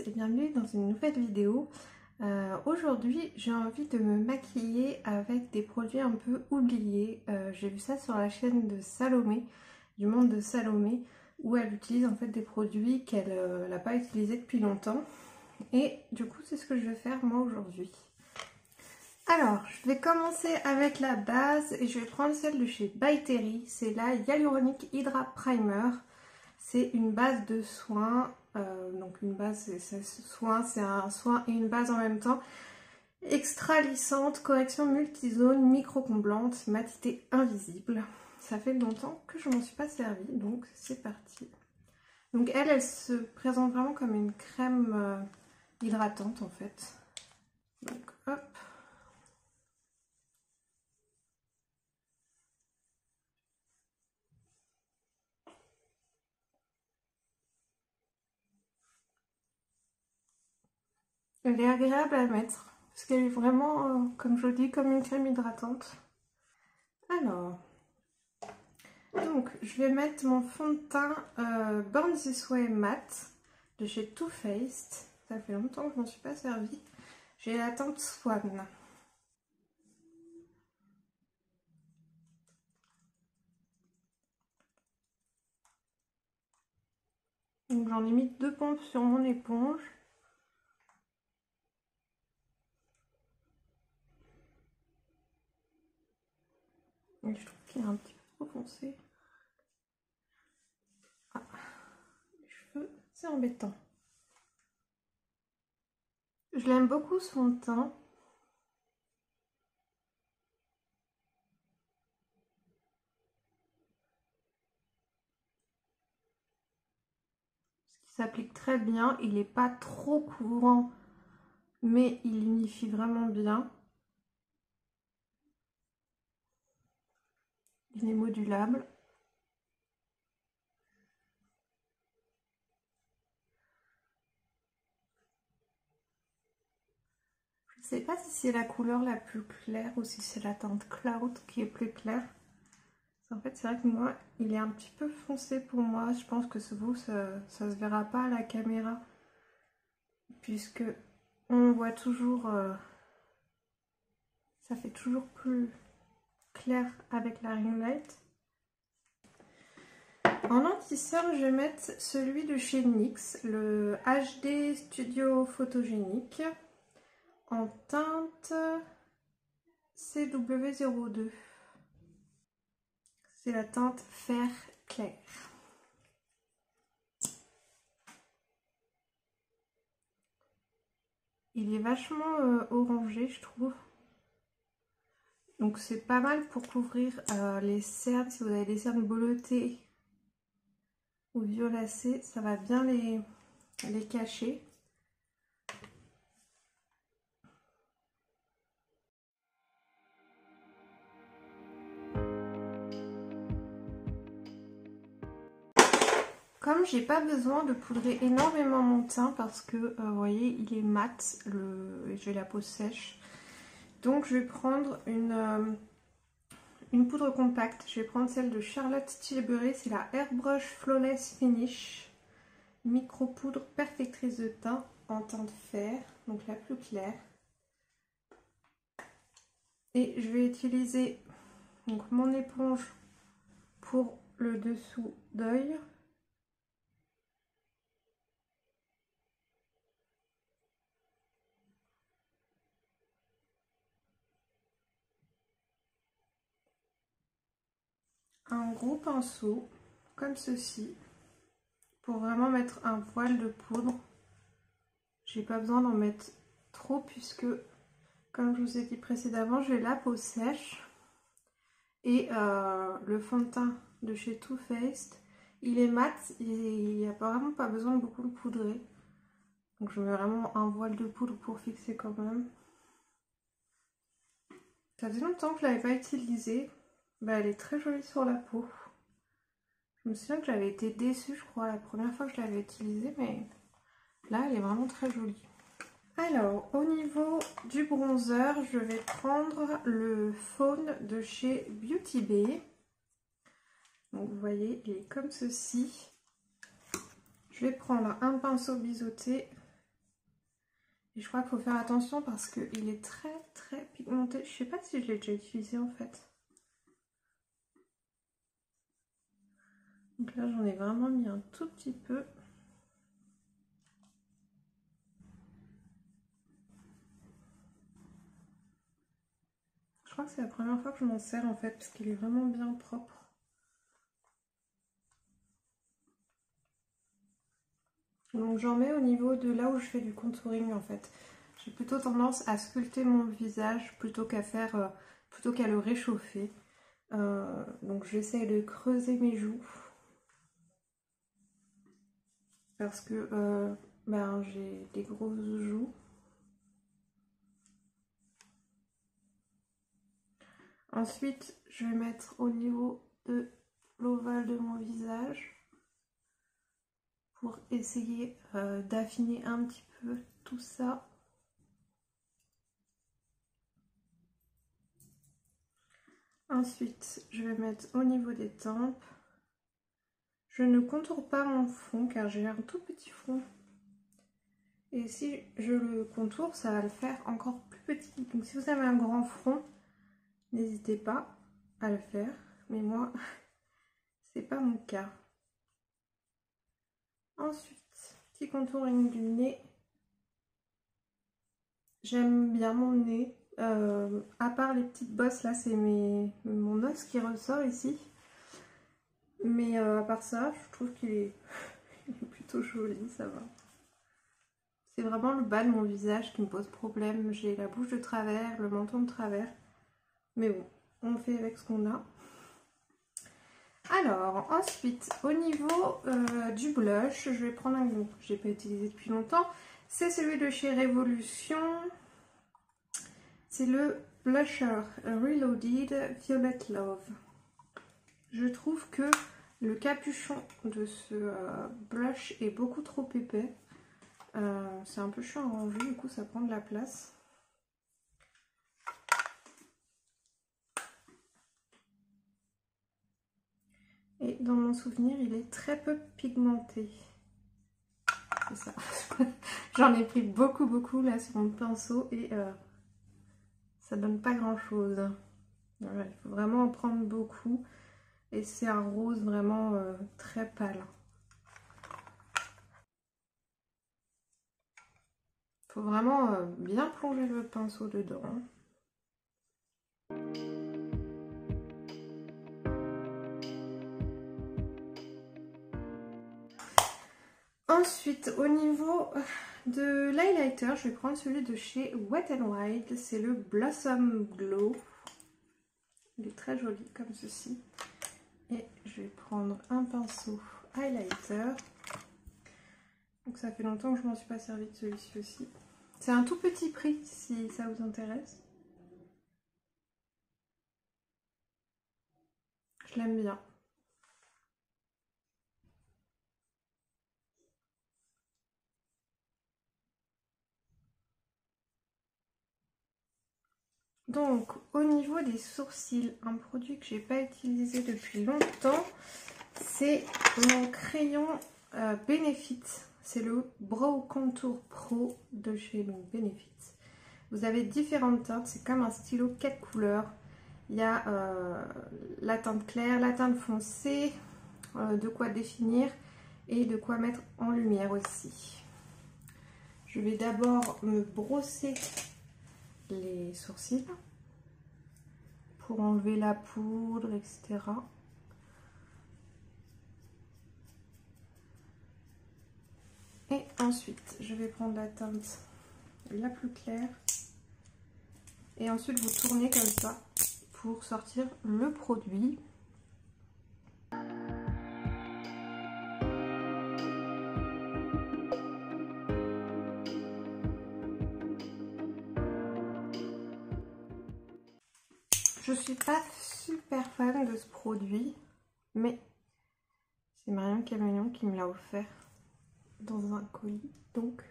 et bienvenue dans une nouvelle vidéo. Aujourd'hui j'ai envie de me maquiller avec des produits un peu oubliés. J'ai vu ça sur la chaîne de Salomé, du monde de Salomé, où elle utilise en fait des produits qu'elle n'a pas utilisés depuis longtemps. Et du coup c'est ce que je vais faire moi aujourd'hui. Alors je vais commencer avec la base et je vais prendre celle de chez By Terry. C'est la Hyaluronic Hydra Primer. C'est une base de soins, donc une base, c'est un soin et une base en même temps. Extra lissante, correction multizone, micro-comblante, matité invisible. Ça fait longtemps que je m'en suis pas servie, donc c'est parti. Donc elle se présente vraiment comme une crème hydratante en fait. Donc hop. Elle est agréable à mettre, parce qu'elle est vraiment, comme je dis, comme une crème hydratante. Alors, donc je vais mettre mon fond de teint Born This Way Matte de chez Too Faced. Ça fait longtemps que je m'en suis pas servie. J'ai la teinte Swan. Donc j'en ai mis 2 pompes sur mon éponge. Et je trouve qu'il est un petit peu trop foncé. Ah, les cheveux, c'est embêtant. Je l'aime beaucoup ce fond de teint. Parce qu'il s'applique très bien. Il n'est pas trop couvrant, mais il unifie vraiment bien. Il est modulable. Je ne sais pas si c'est la couleur la plus claire ou si c'est la teinte Cloud qui est plus claire. En fait, c'est vrai que moi, il est un petit peu foncé pour moi. Je pense que vous, ça se verra pas à la caméra. Puisque on voit toujours... ça fait toujours plus clair avec la ring light. En anti-cerne, je vais mettre celui de chez NYX, le HD Studio Photogénique, en teinte CW02. C'est la teinte fer clair. Il est vachement orangé, je trouve. Donc c'est pas mal pour couvrir les cernes. Si vous avez des cernes bleutées ou violacées, ça va bien les cacher. Comme j'ai pas besoin de poudrer énormément mon teint parce que vous voyez il est mat, j'ai la peau sèche, donc je vais prendre une poudre compacte. Je vais prendre celle de Charlotte Tilbury, c'est la Airbrush Flawless Finish micro poudre perfectrice de teint en teinte fer, donc la plus claire. Et je vais utiliser donc mon éponge pour le dessous d'œil. Un gros pinceau comme ceci pour vraiment mettre un voile de poudre. J'ai pas besoin d'en mettre trop puisque comme je vous ai dit précédemment j'ai la peau sèche et le fond de teint de chez Too Faced il est mat et il n'y a vraiment pas besoin de beaucoup le poudrer, donc je mets vraiment un voile de poudre pour fixer quand même. Ça faisait longtemps que je l'avais pas utilisée. Bah, elle est très jolie sur la peau. Je me souviens que j'avais été déçue, je crois, la première fois que je l'avais utilisée, mais là, elle est vraiment très jolie. Alors, au niveau du bronzer, je vais prendre le Fawn de chez Beauty Bay. Donc, vous voyez, il est comme ceci. Je vais prendre un pinceau biseauté Et je crois qu'il faut faire attention parce qu'il est très très pigmenté. Je sais pas si je l'ai déjà utilisé en fait. Donc là j'en ai vraiment mis un tout petit peu. Je crois que c'est la première fois que je m'en sers en fait parce qu'il est vraiment bien propre. Donc j'en mets au niveau de là où je fais du contouring en fait. J'ai plutôt tendance à sculpter mon visage plutôt qu'à faire, plutôt qu'à le réchauffer. Donc j'essaie de creuser mes joues. Parce que ben, j'ai des grosses joues. Ensuite, je vais mettre au niveau de l'ovale de mon visage pour essayer d'affiner un petit peu tout ça. Ensuite, je vais mettre au niveau des tempes. Je ne contourne pas mon front car j'ai un tout petit front. Et si je le contourne, ça va le faire encore plus petit. Donc si vous avez un grand front, n'hésitez pas à le faire. Mais moi, c'est pas mon cas. Ensuite, petit contouring du nez. J'aime bien mon nez. À part les petites bosses, là, c'est mon os qui ressort ici. Mais à part ça, je trouve qu'il est... il est plutôt joli, ça va. C'est vraiment le bas de mon visage qui me pose problème. J'ai la bouche de travers, le menton de travers. Mais bon, on fait avec ce qu'on a. Alors, ensuite, au niveau du blush, je vais prendre un que j'ai pas utilisé depuis longtemps. C'est celui de chez Révolution. C'est le blusher Reloaded Violet Love. Je trouve que le capuchon de ce blush est beaucoup trop épais. C'est un peu chiant à ranger, du coup ça prend de la place. Et dans mon souvenir, il est très peu pigmenté. C'est ça. J'en ai pris beaucoup là sur mon pinceau et ça donne pas grand chose. Voilà, il faut vraiment en prendre beaucoup. Et c'est un rose vraiment très pâle. Il faut vraiment bien plonger le pinceau dedans. Ensuite, au niveau de l'highlighter, je vais prendre celui de chez Wet n Wild. C'est le Blossom Glow. Il est très joli comme ceci. Et je vais prendre un pinceau highlighter. Donc ça fait longtemps que je ne m'en suis pas servi de celui-ci aussi. C'est un tout petit prix si ça vous intéresse. Je l'aime bien. Donc au niveau des sourcils, un produit que j'ai pas utilisé depuis longtemps, c'est mon crayon Benefit. C'est le Brow Contour Pro de chez Benefit. Vous avez différentes teintes, c'est comme un stylo 4 couleurs. Il y a la teinte claire, la teinte foncée, de quoi définir et de quoi mettre en lumière aussi. Je vais d'abord me brosser les sourcils pour enlever la poudre, etc. Et ensuite, je vais prendre la teinte la plus claire. Et ensuite, vous tournez comme ça pour sortir le produit. Je suis pas super fan de ce produit, mais c'est Marianne Camélon qui me l'a offert dans un colis, donc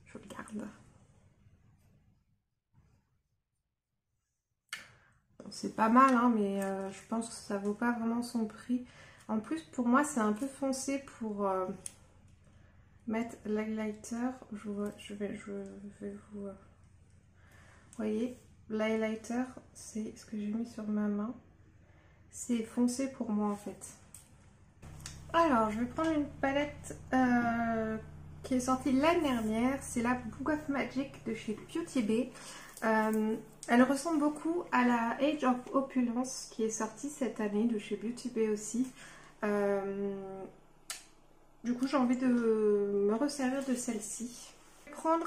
je le garde. Bon, c'est pas mal, hein, mais je pense que ça vaut pas vraiment son prix. En plus, pour moi, c'est un peu foncé pour mettre l'highlighter. Je vais vous... voyez, l'highlighter, c'est ce que j'ai mis sur ma main. C'est foncé pour moi en fait. Alors, je vais prendre une palette qui est sortie l'année dernière. C'est la Book of Magic de chez Beauty Bay. Elle ressemble beaucoup à la Age of Opulence qui est sortie cette année de chez Beauty Bay aussi. Du coup, j'ai envie de me resservir de celle-ci. Je vais prendre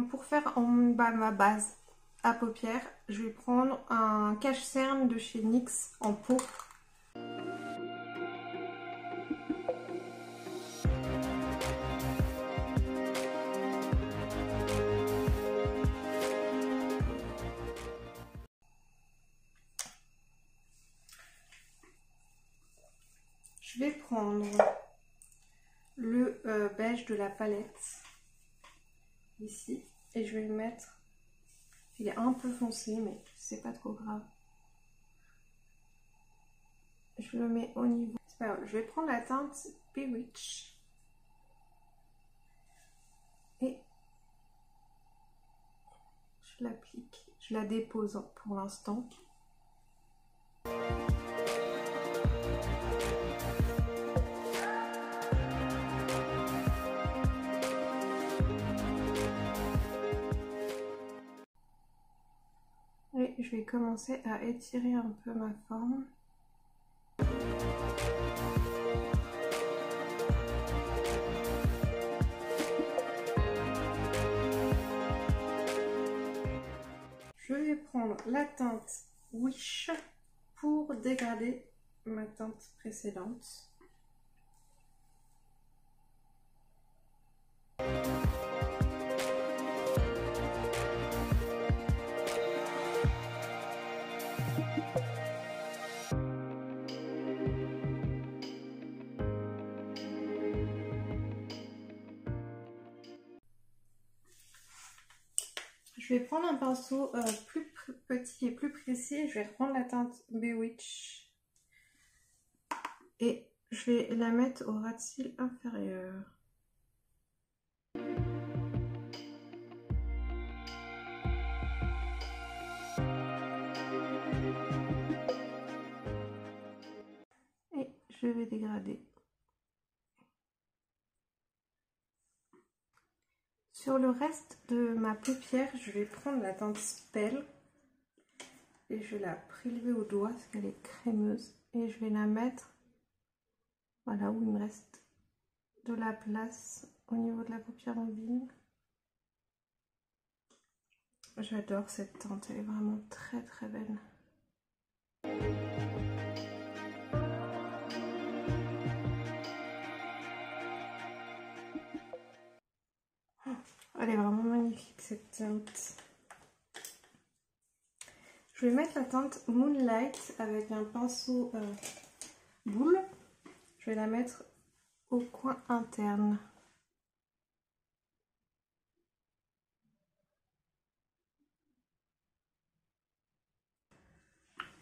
pour faire ma base à paupières, je vais prendre un cache-cerne de chez NYX en peau. Je vais prendre le beige de la palette ici et je vais le mettre. Il est un peu foncé mais c'est pas trop grave. Je le mets au niveau. C'est pas grave. Je vais prendre la teinte Bewitch et je l'applique. Je la dépose pour l'instant. Et je vais commencer à étirer un peu ma forme. Je vais prendre la teinte Wish pour dégrader ma teinte précédente. Je vais prendre un pinceau plus petit et plus précis. Je vais reprendre la teinte Bewitch et je vais la mettre au ras de cils inférieur. Et je vais dégrader. Sur le reste de ma paupière, je vais prendre la teinte Spell et je vais la prélever au doigt parce qu'elle est crémeuse et je vais la mettre voilà où il me reste de la place au niveau de la paupière mobile. J'adore cette teinte, elle est vraiment très très belle. Elle est vraiment magnifique cette teinte. Je vais mettre la teinte Moonlight avec un pinceau boule. Je vais la mettre au coin interne.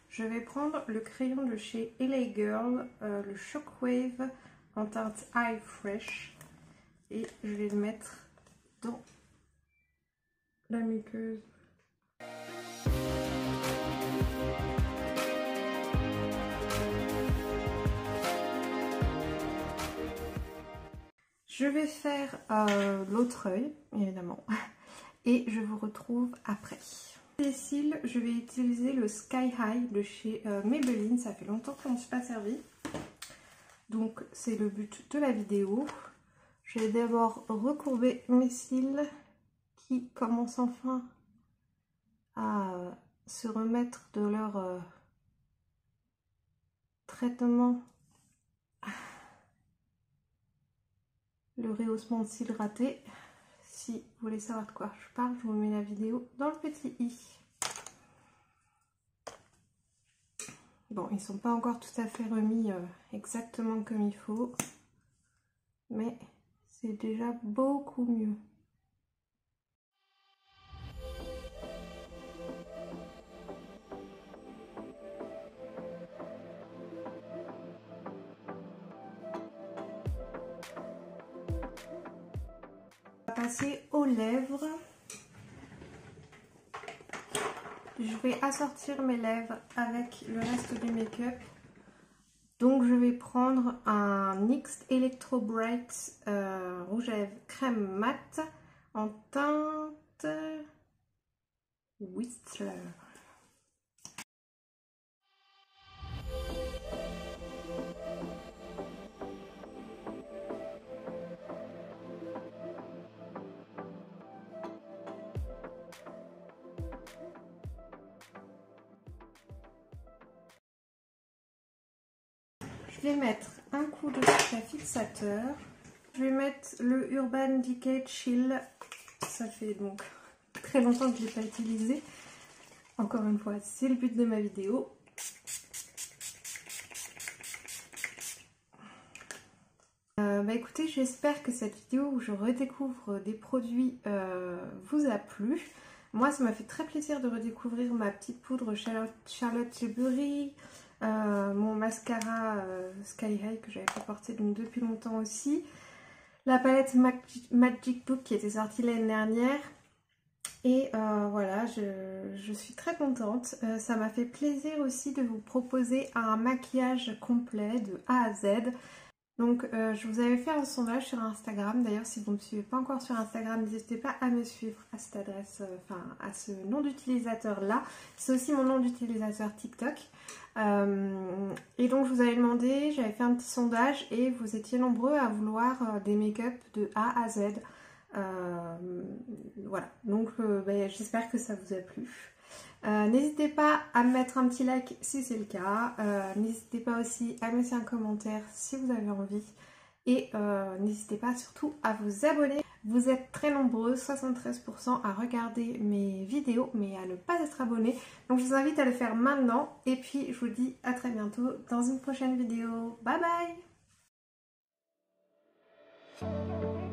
Je vais prendre le crayon de chez LA Girl, le Shockwave en teinte Eye Fresh. Et je vais le mettre dans la muqueuse. Je vais faire l'autre œil, évidemment, et je vous retrouve après. Les cils, je vais utiliser le Sky High de chez Maybelline, ça fait longtemps que je n'en suis pas servi. Donc c'est le but de la vidéo. Je vais d'abord recourber mes cils qui commencent enfin à se remettre de leur traitement. Le rehaussement de cils raté. Si vous voulez savoir de quoi je parle, je vous mets la vidéo dans le petit i. Bon, ils sont pas encore tout à fait remis exactement comme il faut, mais c'est déjà beaucoup mieux. passer aux lèvres. Je vais assortir mes lèvres avec le reste du make-up. Donc je vais prendre un NYX Electro Bright rouge à lèvres crème mat en teinte Whistler. Je vais mettre un coup de spray fixateur. Je vais mettre le Urban Decay Chill. Ça fait donc très longtemps que je ne l'ai pas utilisé. Encore une fois, c'est le but de ma vidéo. Écoutez, j'espère que cette vidéo où je redécouvre des produits vous a plu. Moi, ça m'a fait très plaisir de redécouvrir ma petite poudre Charlotte Tilbury. Mon mascara Sky High que j'avais pas porté donc depuis longtemps aussi, la palette Magic Book qui était sortie l'année dernière et voilà, je suis très contente. Ça m'a fait plaisir aussi de vous proposer un maquillage complet de A à Z. Donc je vous avais fait un sondage sur Instagram. D'ailleurs, si vous ne me suivez pas encore sur Instagram, n'hésitez pas à me suivre à cette adresse, enfin à ce nom d'utilisateur là. C'est aussi mon nom d'utilisateur TikTok. Et donc je vous avais demandé, j'avais fait un petit sondage et vous étiez nombreux à vouloir des make-up de A à Z. Voilà, donc j'espère que ça vous a plu. N'hésitez pas à me mettre un petit like si c'est le cas. N'hésitez pas aussi à me laisser un commentaire si vous avez envie. Et n'hésitez pas surtout à vous abonner. Vous êtes très nombreux, 73% à regarder mes vidéos mais à ne pas être abonnés. Donc je vous invite à le faire maintenant. Et puis je vous dis à très bientôt dans une prochaine vidéo. Bye bye!